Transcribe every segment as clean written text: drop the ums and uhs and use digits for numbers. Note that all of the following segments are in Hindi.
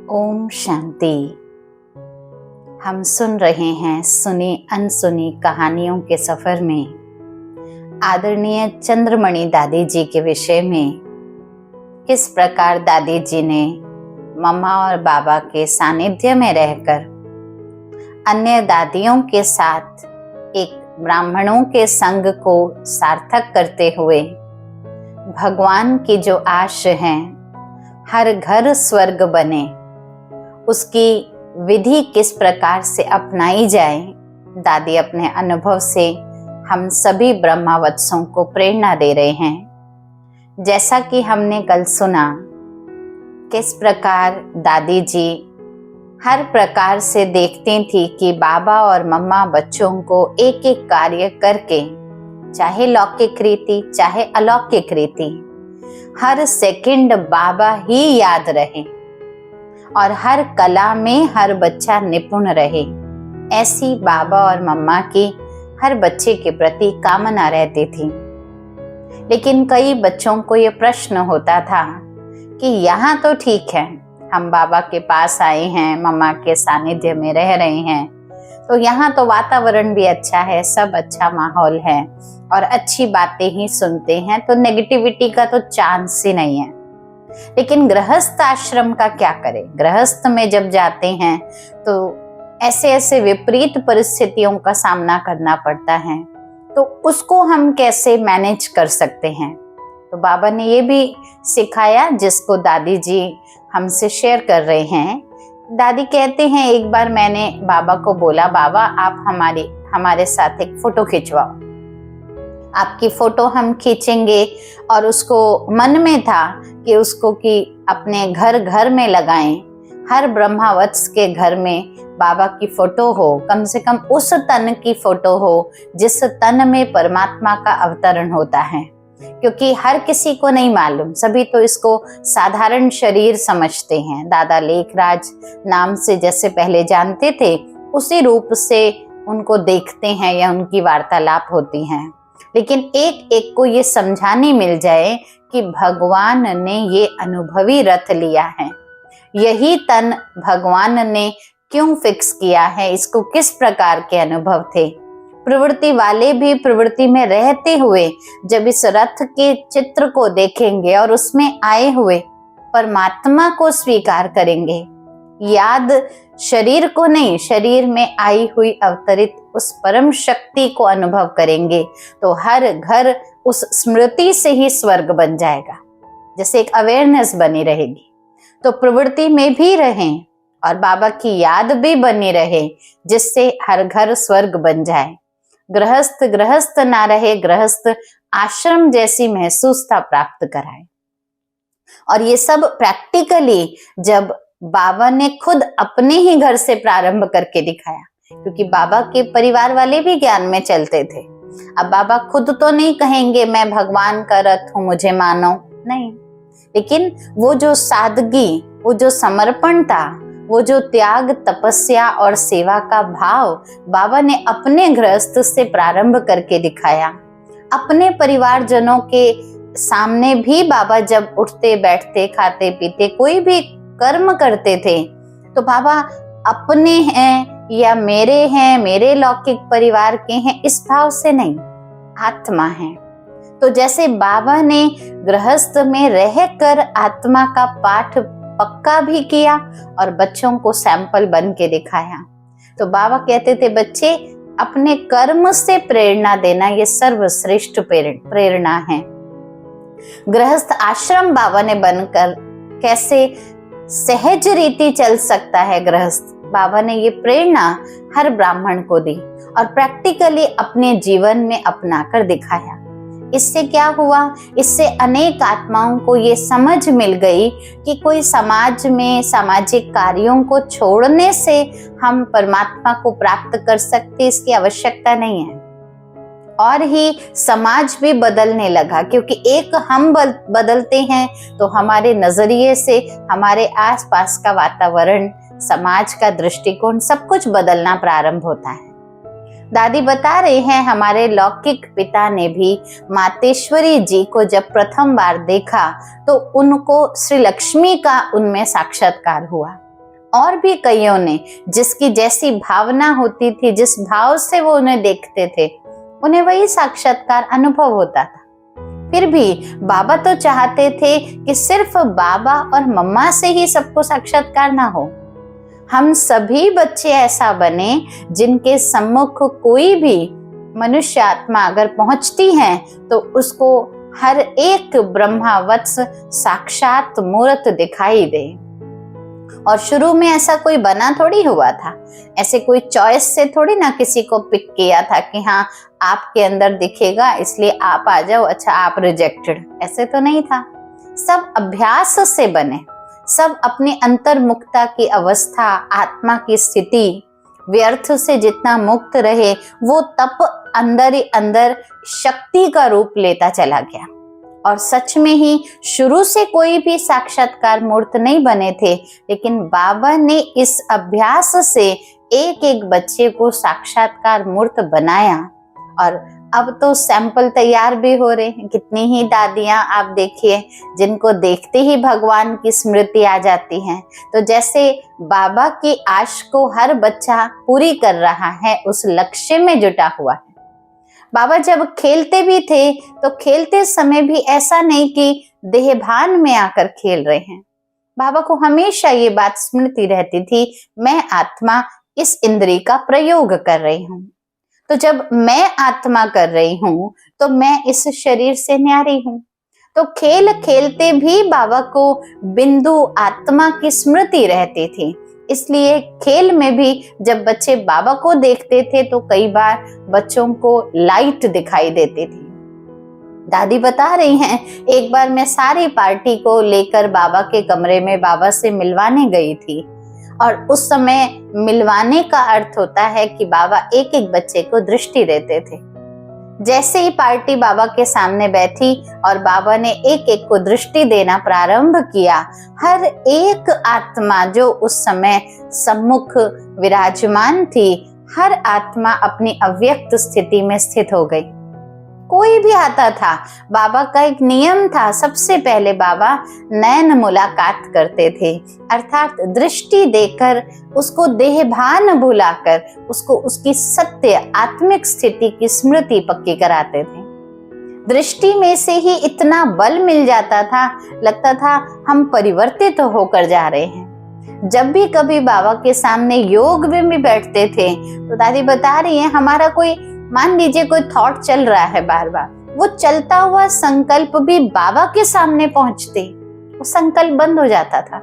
ओम शांति। हम सुन रहे हैं सुनी अनसुनी कहानियों के सफर में आदरणीय चंद्रमणि दादी जी के विषय में किस प्रकार दादी जी ने मम्मा और बाबा के सानिध्य में रहकर अन्य दादियों के साथ एक ब्राह्मणों के संग को सार्थक करते हुए भगवान की जो आश है हर घर स्वर्ग बने, उसकी विधि किस प्रकार से अपनाई जाए, दादी अपने अनुभव से हम सभी ब्रह्मावत्सों को प्रेरणा दे रहे हैं। जैसा कि हमने कल सुना किस प्रकार दादी जी हर प्रकार से देखती थी कि बाबा और मम्मा बच्चों को एक एक कार्य करके, चाहे लौकिक रीति चाहे अलौकिक रीति, हर सेकंड बाबा ही याद रहे और हर कला में हर बच्चा निपुण रहे, ऐसी बाबा और मम्मा की हर बच्चे के प्रति कामना रहती थी। लेकिन कई बच्चों को ये प्रश्न होता था कि यहाँ तो ठीक है, हम बाबा के पास आए हैं, मम्मा के सानिध्य में रह रहे हैं, तो यहाँ तो वातावरण भी अच्छा है, सब अच्छा माहौल है और अच्छी बातें ही सुनते हैं, तो नेगेटिविटी का तो चांस ही नहीं है। लेकिन गृहस्थ आश्रम का क्या करें? गृहस्थ में जब जाते हैं तो ऐसे ऐसे विपरीत परिस्थितियों का सामना करना पड़ता है, तो उसको हम कैसे मैनेज कर सकते हैं? तो बाबा ने ये भी सिखाया जिसको दादी जी हमसे शेयर कर रहे हैं। दादी कहते हैं, एक बार मैंने बाबा को बोला, बाबा आप हमारे साथ एक फोटो खिंचवाओ, आपकी फोटो हम खींचेंगे। और उसको मन में था कि उसको कि अपने घर घर में लगाएं, हर ब्रह्मावत्स के घर में बाबा की फोटो हो, कम से कम उस तन की फोटो हो जिस तन में परमात्मा का अवतरण होता है, क्योंकि हर किसी को नहीं मालूम, सभी तो इसको साधारण शरीर समझते हैं। दादा लेखराज नाम से जैसे पहले जानते थे, उसी रूप से उनको देखते हैं या उनकी वार्तालाप होती हैं। लेकिन एक एक को ये समझाने मिल जाए कि भगवान ने ये अनुभवी रथ लिया है, यही तन भगवान ने क्यों फिक्स किया है, इसको किस प्रकार के अनुभव थे। प्रवृत्ति वाले भी प्रवृत्ति में रहते हुए जब इस रथ के चित्र को देखेंगे और उसमें आए हुए परमात्मा को स्वीकार करेंगे, याद शरीर को नहीं, शरीर में आई हुई अवतरित उस परम शक्ति को अनुभव करेंगे, तो हर घर उस स्मृति से ही स्वर्ग बन जाएगा। जैसे एक अवेयरनेस बनी रहेगी, तो प्रवृत्ति में भी रहें और बाबा की याद भी बनी रहे, जिससे हर घर स्वर्ग बन जाए। गृहस्थ ना रहे, गृहस्थ आश्रम जैसी महसूसता प्राप्त कराए। और ये सब प्रैक्टिकली जब बाबा ने खुद अपने ही घर से प्रारंभ करके दिखाया, क्योंकि बाबा के परिवार वाले भी ज्ञान में चलते थे। अब बाबा खुद तो नहीं कहेंगे मैं भगवान का रथ हूं, मुझे मानो, नहीं, लेकिन वो जो सादगी, वो जो समर्पण था, वो जो त्याग, तपस्या और सेवा का भाव बाबा ने अपने गृहस्थ से प्रारंभ करके दिखाया। अपने परिवारजनों के सामने भी बाबा जब उठते बैठते, खाते पीते, कोई भी कर्म करते थे, तो बाबा अपने हैं या मेरे हैं, मेरे लौकिक परिवार के हैं, इस भाव से नहीं, आत्मा है। तो जैसे बाबा ने गृहस्थ में रहकर आत्मा का पाठ पक्का भी किया और बच्चों को सैंपल बन के दिखाया, तो बाबा कहते थे बच्चे अपने कर्म से प्रेरणा देना ये सर्वश्रेष्ठ प्रेरणा है। गृहस्थ आश्रम बाबा ने बनकर कैसे सहज रीति चल सकता है गृहस्थ, बाबा ने ये प्रेरणा हर ब्राह्मण को दी और प्रैक्टिकली अपने जीवन में अपनाकर दिखाया। इससे क्या हुआ? इससे अनेक आत्माओं को ये समझ मिल गई कि कोई समाज में सामाजिक कार्यों को छोड़ने से हम परमात्मा को प्राप्त कर सकते, इसकी आवश्यकता नहीं है। और ही समाज भी बदलने लगा, क्योंकि एक हम बदलते हैं तो हमारे नजरिए से हमारे आसपास का वातावरण, समाज का दृष्टिकोण, सब कुछ बदलना प्रारंभ होता है। दादी बता रहे हैं हमारे लौकिक पिता ने भी मातेश्वरी जी को जब प्रथम बार देखा तो उनको श्री लक्ष्मी का उनमें साक्षात्कार हुआ। और भी कईयों ने जिसकी जैसी भावना होती थी, जिस भाव से वो उन्हें देखते थे, उन्हें वही साक्षात्कार अनुभव होता था। फिर भी बाबा तो चाहते थे कि सिर्फ बाबा और मम्मा से ही सबको साक्षात्कार ना हो। हम सभी बच्चे ऐसा बने जिनके सम्मुख कोई भी मनुष्य आत्मा अगर पहुंचती है तो उसको हर एक ब्रह्मावत्स साक्षात मूर्त दिखाई दे। और शुरू में ऐसा कोई बना थोड़ी हुआ था, ऐसे कोई चॉइस से थोड़ी ना किसी को पिक किया था कि हाँ आपके अंदर दिखेगा इसलिए आप आ जाओ, अच्छा आप रिजेक्टेड, ऐसे तो नहीं था। सब अभ्यास से बने, सब अपनी अंतर्मुखता की अवस्था, आत्मा की स्थिति, व्यर्थ से जितना मुक्त रहे वो तप अंदर ही अंदर शक्ति का रूप लेता चला गया। और सच में ही शुरू से कोई भी साक्षात्कार मूर्त नहीं बने थे, लेकिन बाबा ने इस अभ्यास से एक एक बच्चे को साक्षात्कार मूर्त बनाया। और अब तो सैंपल तैयार भी हो रहे हैं। कितनी ही दादियां आप देखिए जिनको देखते ही भगवान की स्मृति आ जाती है। तो जैसे बाबा की आश को हर बच्चा पूरी कर रहा है, उस लक्ष्य में जुटा हुआ है। बाबा जब खेलते भी थे तो खेलते समय भी ऐसा नहीं कि देहभान में आकर खेल रहे हैं। बाबा को हमेशा ये बात स्मृति रहती थी, मैं आत्मा इस इंद्रिय का प्रयोग कर रही हूँ। तो जब मैं आत्मा कर रही हूँ तो मैं इस शरीर से न्यारी हूँ। तो खेल खेलते भी बाबा को बिंदु आत्मा की स्मृति रहती थी। इसलिए खेल में भी जब बच्चे बाबा को देखते थे तो कई बार बच्चों को लाइट दिखाई देती थी। दादी बता रही हैं, एक बार मैं सारी पार्टी को लेकर बाबा के कमरे में बाबा से मिलवाने गई थी। और उस समय मिलवाने का अर्थ होता है कि बाबा एक एक बच्चे को दृष्टि देते थे। जैसे ही पार्टी बाबा के सामने बैठी और बाबा ने एक एक को दृष्टि देना प्रारंभ किया, हर एक आत्मा जो उस समय सम्मुख विराजमान थी, हर आत्मा अपनी अव्यक्त स्थिति में स्थित हो गई। कोई भी आता था, बाबा का एक नियम था, सबसे पहले बाबा नयन मुलाकात करते थे, अर्थात दृष्टि देकर उसको देहभान भुलाकर उसको उसकी सत्य आत्मिक स्थिति की स्मृति पक्की कराते थे। दृष्टि में से ही इतना बल मिल जाता था, लगता था हम परिवर्तित होकर जा रहे हैं। जब भी कभी बाबा के सामने योग में भी बैठते थे तो दादी बता रही है, हमारा कोई मान लीजिए कोई थॉट चल रहा है बार बार, वो चलता हुआ संकल्प भी बाबा के सामने पहुंचते वो संकल्प बंद हो जाता था,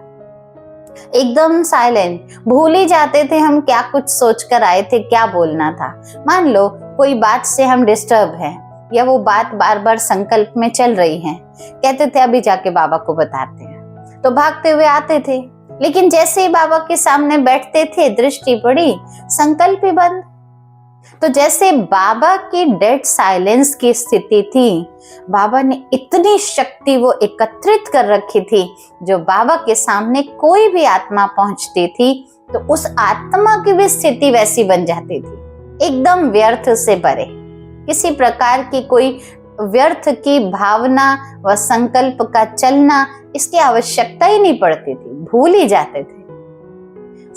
एकदम साइलेंट, भूल ही जाते थे हम क्या कुछ सोच कर आए थे, क्या बोलना था। मान लो कोई बात से हम डिस्टर्ब हैं या वो बात बार बार संकल्प में चल रही है, कहते थे अभी जाके बाबा को बताते हैं, तो भागते हुए आते थे। लेकिन जैसे ही बाबा के सामने बैठते थे, दृष्टि पड़ी, संकल्प ही बंद। तो जैसे बाबा की डेड साइलेंस की स्थिति थी, बाबा ने इतनी शक्ति वो एकत्रित कर रखी थी, जो बाबा के सामने कोई भी आत्मा पहुंचती थी तो उस आत्मा की भी स्थिति वैसी बन जाती थी, एकदम व्यर्थ से परे। किसी प्रकार की कोई व्यर्थ की भावना व संकल्प का चलना, इसकी आवश्यकता ही नहीं पड़ती थी, भूल ही जाते थे।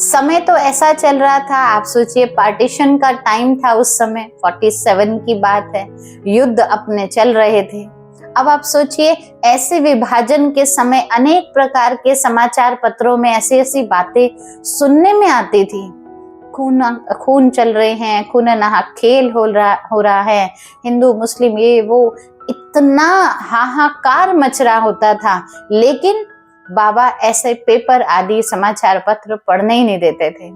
समय तो ऐसा चल रहा था, आप सोचिए पार्टीशन का टाइम था उस समय, 47 की बात है, युद्ध अपने चल रहे थे। अब आप सोचिए ऐसे विभाजन के समय अनेक प्रकार के समाचार पत्रों में ऐसी ऐसी बातें सुनने में आती थी, खून चल रहे हैं, खून नहा खेल हो रहा है, हिंदू मुस्लिम ये वो, इतना हाहाकार मच रहा होता था। लेकिन बाबा ऐसे पेपर आदि समाचार पत्र पढ़ने ही नहीं देते थे।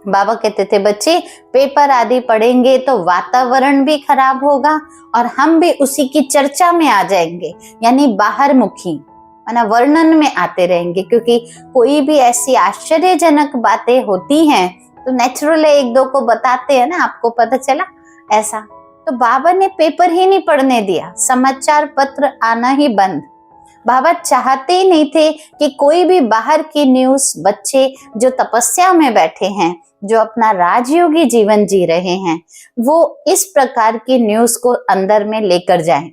बाबा कहते थे बच्चे पेपर आदि पढ़ेंगे तो वातावरण भी खराब होगा और हम भी उसी की चर्चा में आ जाएंगे, यानी बाहर मुखी वर्णन में आते रहेंगे। क्योंकि कोई भी ऐसी आश्चर्यजनक बातें होती हैं तो नेचुरल एक दो को बताते हैं ना, आपको पता चला ऐसा। तो बाबा ने पेपर ही नहीं पढ़ने दिया, समाचार पत्र आना ही बंद। बाबा चाहते ही नहीं थे कि कोई भी बाहर की न्यूज, बच्चे जो तपस्या में बैठे हैं, जो अपना राजयोगी जीवन जी रहे हैं, वो इस प्रकार की न्यूज को अंदर में लेकर जाएं।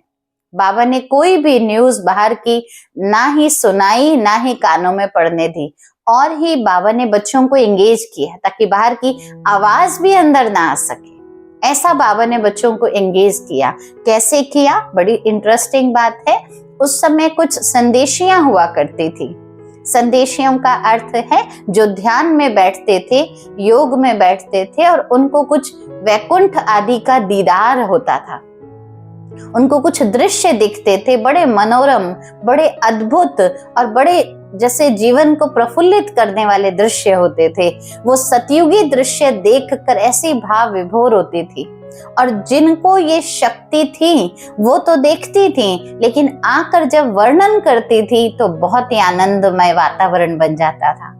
बाबा ने कोई भी न्यूज बाहर की ना ही सुनाई, ना ही कानों में पड़ने दी, और ही बाबा ने बच्चों को एंगेज किया ताकि बाहर की आवाज भी अंदर ना आ सके। ऐसा बाबा ने बच्चों को एंगेज किया। कैसे किया? बड़ी इंटरेस्टिंग बात है। उस समय कुछ संदेशियां हुआ करती थी। संदेशियों का अर्थ है जो ध्यान में बैठते थे, योग में बैठते थे, और उनको कुछ वैकुंठ आदि का दीदार होता था। उनको कुछ दृश्य दिखते थे, बड़े मनोरम, बड़े अद्भुत और बड़े जैसे जीवन को प्रफुल्लित करने वाले दृश्य होते थे। वो सतयुगी दृश्य देखकर ऐसी भाव विभोर होती थी, और जिनको ये शक्ति थी वो तो देखती थी, लेकिन आकर जब वर्णन करती थी तो बहुत ही आनंदमय वातावरण बन जाता था।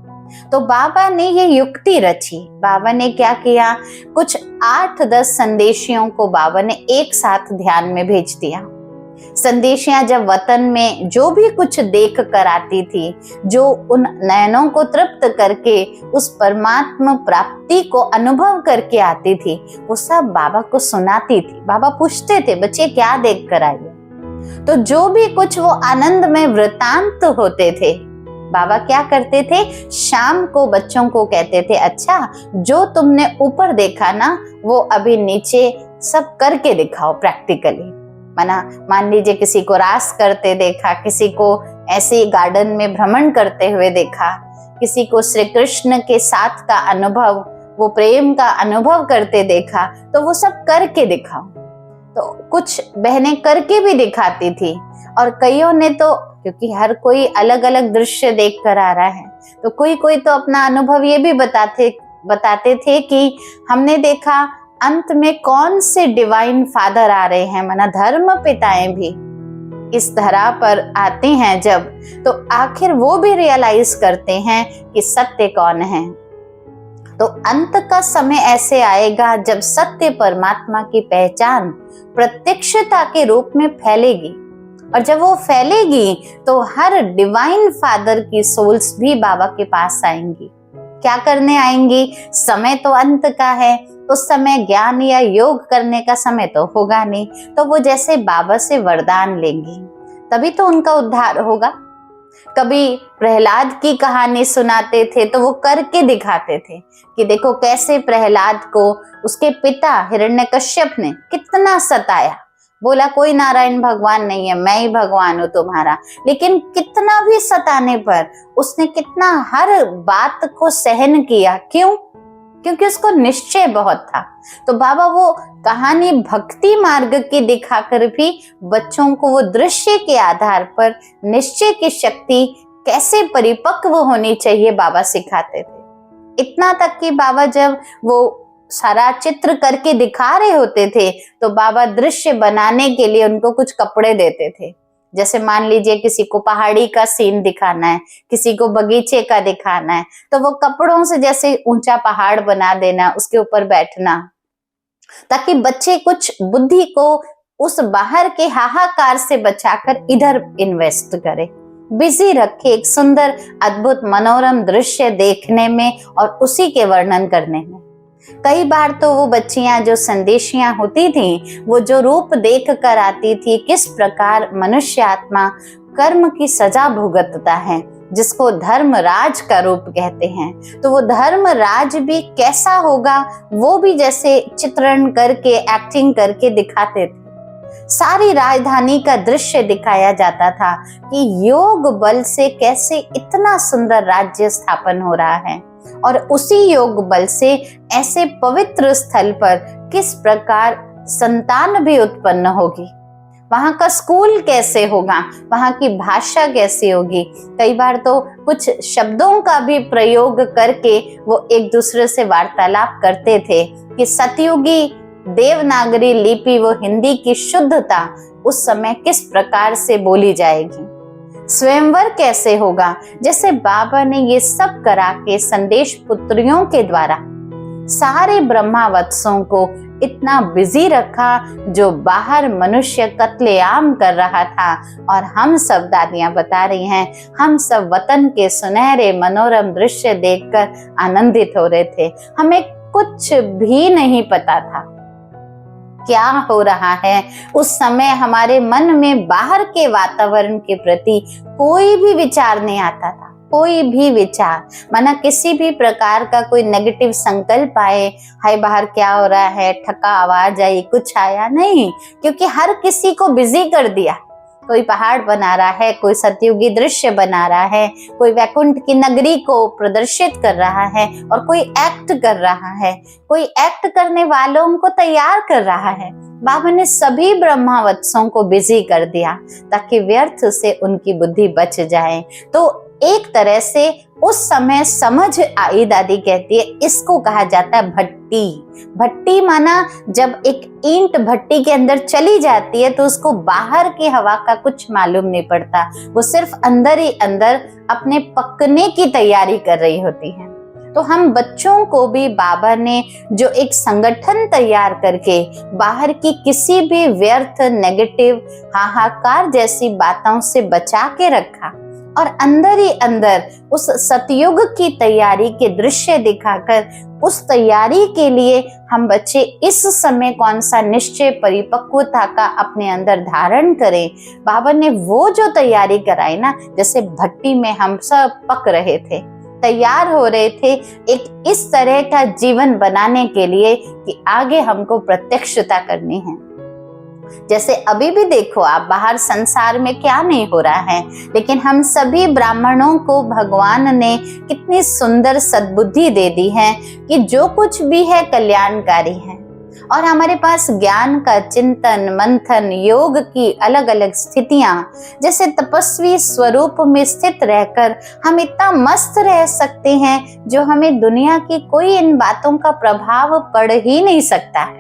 तो बाबा ने ये युक्ति रची। बाबा ने क्या किया? कुछ 8-10 संदेशियों को बाबा ने एक साथ ध्यान में भेज दिया। संदेशियां जब वतन में जो भी कुछ देख कर आती थी, जो उन नयनों को तृप्त करके उस परमात्मा प्राप्ति को अनुभव करके आती थी, वो सब बाबा को सुनाती थी। बाबा पूछते थे, बच्चे क्या देख कर आई हो? तो जो भी कुछ वो आनंद में वृतांत होते थे, बाबा क्या करते थे? शाम को बच्चों को कहते थे, अच्छा जो तुमने ऊपर देखा ना, वो अभी नीचे सब करके दिखाओ प्रैक्टिकली। मान लीजिए किसी को रास करते देखा, किसी को ऐसे गार्डन में भ्रमण करते हुए देखा, किसी को श्री कृष्ण के साथ का अनुभव, वो प्रेम का अनुभव करते देखा, तो वो सब करके दिखाओ। तो कुछ बहनें करके भी दिखाती थी, और कईयों ने तो, क्योंकि हर कोई अलग अलग दृश्य देख कर आ रहा है, तो कोई तो अपना अनुभव ये भी बताते थे कि हमने देखा अंत में कौन से डिवाइन फादर आ रहे हैं, माना धर्म पिताएं भी इस धरा पर आते हैं जब, तो आखिर वो भी रियलाइज करते हैं कि सत्य कौन है। तो अंत का समय ऐसे आएगा जब सत्य परमात्मा की पहचान प्रत्यक्षता के रूप में फैलेगी, और जब वो फैलेगी तो हर डिवाइन फादर की सोल्स भी बाबा के पास आएंगी। क्या करने आएंगी? समय तो अंत का है, उस समय ज्ञान या योग करने का समय तो होगा नहीं, तो वो जैसे बाबा से वरदान लेंगी, तभी तो उनका उद्धार होगा। कभी प्रहलाद की कहानी सुनाते थे तो वो करके दिखाते थे कि देखो कैसे प्रहलाद को उसके पिता हिरण्यकश्यप ने कितना सताया। बोला कोई नारायण भगवान नहीं है, मैं ही भगवान हूं तुम्हारा। लेकिन कितना भी सताने पर उसने कितना हर बात को सहन किया। क्यों? क्योंकि उसको निश्चय बहुत था। तो बाबा वो कहानी भक्ति मार्ग की दिखाकर भी बच्चों को वो दृश्य के आधार पर निश्चय की शक्ति कैसे परिपक्व होनी चाहिए बाबा सिखाते थे। इतना तक कि बाबा जब वो सारा चित्र करके दिखा रहे होते थे तो बाबा दृश्य बनाने के लिए उनको कुछ कपड़े देते थे। जैसे मान लीजिए किसी को पहाड़ी का सीन दिखाना है, किसी को बगीचे का दिखाना है, तो वो कपड़ों से जैसे ऊंचा पहाड़ बना देना, उसके ऊपर बैठना, ताकि बच्चे कुछ बुद्धि को उस बाहर के हाहाकार से बचाकर इधर इन्वेस्ट करे, बिजी रखे एक सुंदर अद्भुत मनोरम दृश्य देखने में और उसी के वर्णन करने में। कई बार तो वो बच्चियां जो संदेशियां होती थी, वो जो रूप देख कर आती थी, किस प्रकार मनुष्य आत्मा कर्म की सजा भुगतता है, जिसको धर्मराज का रूप कहते हैं, तो वो धर्मराज भी कैसा होगा वो भी जैसे चित्रण करके एक्टिंग करके दिखाते थे। सारी राजधानी का दृश्य दिखाया जाता था कि योग बल से कैसे इतना सुंदर राज्य स्थापन हो रहा है, और उसी योग बल से ऐसे पवित्र स्थल पर किस प्रकार संतान भी उत्पन्न होगी, वहां का स्कूल कैसे होगा, वहां की भाषा कैसी होगी। कई बार तो कुछ शब्दों का भी प्रयोग करके वो एक दूसरे से वार्तालाप करते थे कि सतयुगी देवनागरी लिपि, वो हिंदी की शुद्धता उस समय किस प्रकार से बोली जाएगी, स्वयंवर कैसे होगा। जैसे बाबा ने ये सब करा के संदेश पुत्रियों के द्वारा सारे ब्रह्मावत्सों को इतना बिजी रखा, जो बाहर मनुष्य कत्लेआम कर रहा था, और हम सब दादियां बता रही हैं, हम सब वतन के सुनहरे मनोरम दृश्य देखकर आनंदित हो रहे थे। हमें कुछ भी नहीं पता था, क्या हो रहा है। उस समय हमारे मन में बाहर के वातावरण के प्रति कोई भी विचार नहीं आता था, कोई भी विचार, माना किसी भी प्रकार का कोई नेगेटिव संकल्प आए, हाय बाहर क्या हो रहा है, ठक्का आवाज आई, कुछ आया नहीं, क्योंकि हर किसी को बिजी कर दिया। कोई पहाड़ बना रहा है, कोई सतयुगी दृश्य बना रहा है, कोई वैकुंठ की नगरी को प्रदर्शित कर रहा है, और कोई एक्ट कर रहा है, कोई एक्ट करने वालों को तैयार कर रहा है। बाबा ने सभी ब्रह्मावत्सों को बिजी कर दिया ताकि व्यर्थ से उनकी बुद्धि बच जाए। तो एक तरह से उस समय समझ आई, दादी कहती है इसको कहा जाता है भट्टी। भट्टी माना जब एक ईंट भट्टी के अंदर चली जाती है तो उसको बाहर की हवा का कुछ मालूम नहीं पड़ता, वो सिर्फ अंदर ही अंदर अपने पकने की तैयारी कर रही होती है। तो हम बच्चों को भी बाबा ने जो एक संगठन तैयार करके बाहर की किसी भी व्यर्थ नेगेटिव हाहाकार जैसी बातों से बचा के रखा, और अंदर ही अंदर उस सतयुग की तैयारी के दृश्य दिखाकर उस तैयारी के लिए हम बच्चे इस समय कौन सा निश्चय परिपक्वता का अपने अंदर धारण करें। बाबा ने वो जो तैयारी कराई ना, जैसे भट्टी में हम सब पक रहे थे, तैयार हो रहे थे एक इस तरह का जीवन बनाने के लिए कि आगे हमको प्रत्यक्षता करनी है। जैसे अभी भी देखो आप, बाहर संसार में क्या नहीं हो रहा है, लेकिन हम सभी ब्राह्मणों को भगवान ने कितनी सुंदर सद्बुद्धि दे दी है कि जो कुछ भी है कल्याणकारी है, और हमारे पास ज्ञान का चिंतन मंथन, योग की अलग अलग स्थितियां, जैसे तपस्वी स्वरूप में स्थित रहकर हम इतना मस्त रह सकते हैं जो हमें दुनिया की कोई इन बातों का प्रभाव पड़ ही नहीं सकता है।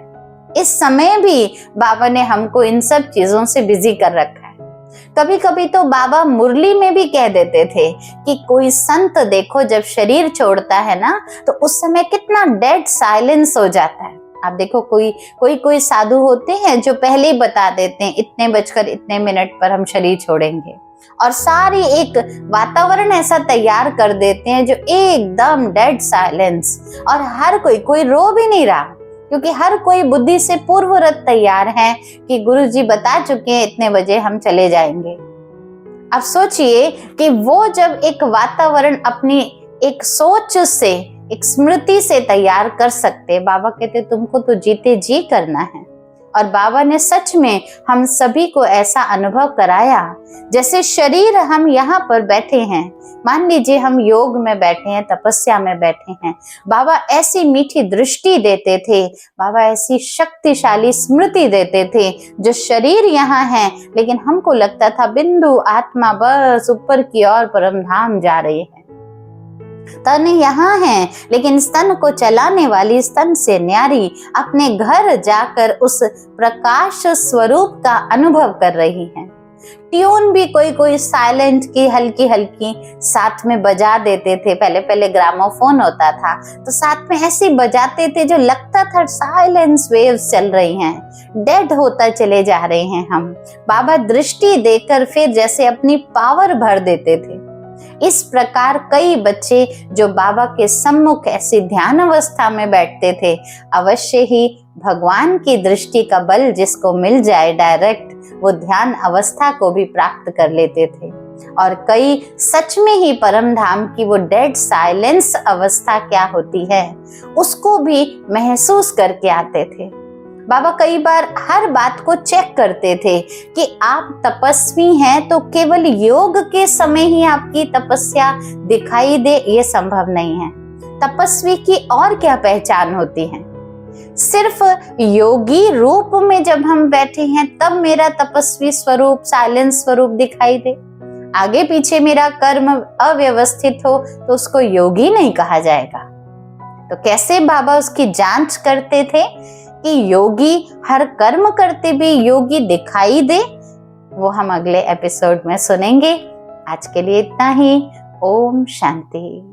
इस समय भी बाबा ने हमको इन सब चीजों से बिजी कर रखा है। कभी कभी तो बाबा मुरली में भी कह देते थे कि कोई संत देखो जब शरीर छोड़ता है ना, तो उस समय कितना डेड साइलेंस हो जाता है। आप देखो कोई साधु होते हैं जो पहले ही बता देते हैं इतने बजकर इतने मिनट पर हम शरीर छोड़ेंगे, और सारी एक वातावरण ऐसा तैयार कर देते हैं जो एकदम डेड साइलेंस, और हर कोई रो भी नहीं रहा, क्योंकि हर कोई बुद्धि से पूर्ववत तैयार है कि गुरुजी बता चुके हैं इतने बजे हम चले जाएंगे। अब सोचिए कि वो जब एक वातावरण अपनी एक सोच से, एक स्मृति से तैयार कर सकते, बाबा कहते तुमको तो जीते जी करना है। और बाबा ने सच में हम सभी को ऐसा अनुभव कराया, जैसे शरीर हम यहाँ पर बैठे हैं, मान लीजिए हम योग में बैठे हैं, तपस्या में बैठे हैं, बाबा ऐसी मीठी दृष्टि देते थे, बाबा ऐसी शक्तिशाली स्मृति देते थे, जो शरीर यहाँ है लेकिन हमको लगता था बिंदु आत्मा बस ऊपर की ओर परम धाम जा रही है। तन यहाँ है लेकिन स्तन को चलाने वाली स्तन से न्यारी अपने घर जाकर उस प्रकाश स्वरूप का अनुभव कर रही है। ट्यून भी कोई साइलेंट की हल्की हल्की साथ में बजा देते थे। पहले ग्रामोफोन होता था तो साथ में ऐसे बजाते थे जो लगता था साइलेंस वेव्स चल रही हैं, डेड होता चले जा रहे हैं हम। बाबा दृष्टि देकर फिर जैसे अपनी पावर भर देते थे। इस प्रकार कई बच्चे जो बाबा के सम्मुख ऐसी ध्यान अवस्था में बैठते थे, अवश्य ही भगवान की दृष्टि का बल जिसको मिल जाए डायरेक्ट, वो ध्यान अवस्था को भी प्राप्त कर लेते थे। और कई सच में ही परम धाम की वो डेड साइलेंस अवस्था क्या होती है उसको भी महसूस करके आते थे। बाबा कई बार हर बात को चेक करते थे कि आप तपस्वी हैं तो केवल योग के समय ही आपकी तपस्या दिखाई दे, ये संभव नहीं है। तपस्वी की और क्या पहचान होती है? सिर्फ योगी रूप में जब हम बैठे हैं तब मेरा तपस्वी स्वरूप, साइलेंस स्वरूप दिखाई दे। आगे पीछे मेरा कर्म अव्यवस्थित हो तो उसको योगी नहीं कहा जाएगा। तो कैसे बाबा उसकी जांच करते थे कि योगी हर कर्म करते भी योगी दिखाई दे, वो हम अगले एपिसोड में सुनेंगे। आज के लिए इतना ही। ओम शांति।